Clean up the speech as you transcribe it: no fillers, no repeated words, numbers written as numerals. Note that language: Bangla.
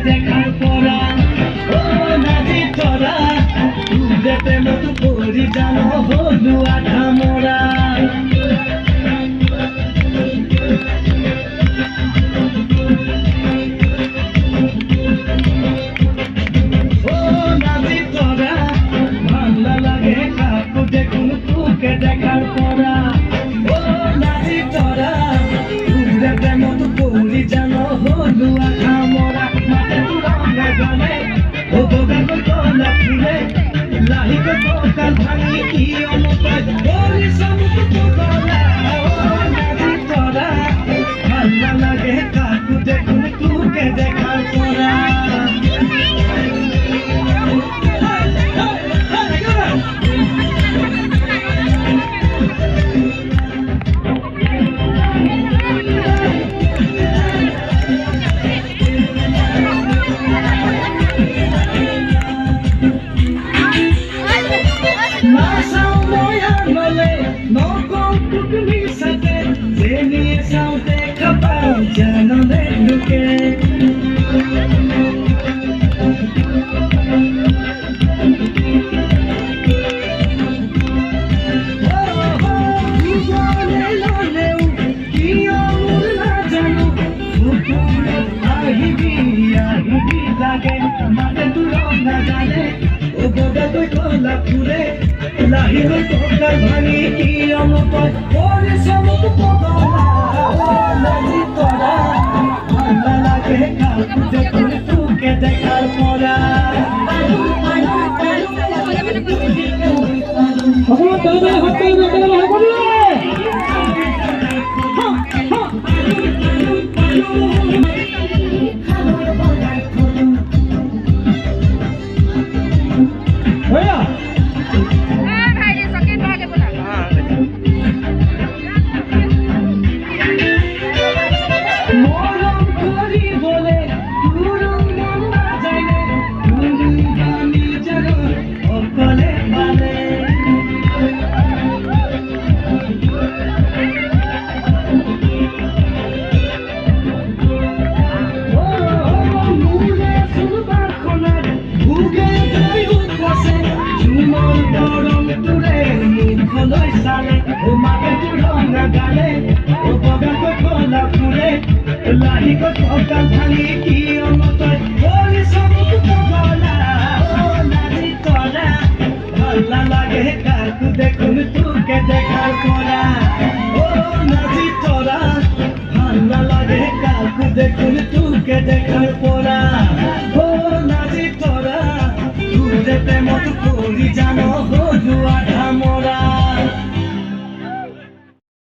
দেখার পরা ও নাজি তোরা যেতে মত করি জানো হলু আঠা মোরা ও নাজি তোরা ভালো লাগে কাকু দেখুন তোকে দেখার পরা ও নাজি তোরা যেতে মত করি জানো হলু আঠা মোরা দেখার পরা লাহির তোকার ভাঙি কি অমপায় ওরে সমুদ্র পগলা লাগি তোরা ভালো লাগে কাকু যখন তোকে দেখার পরা লাহি কত ভাঙি কি অমত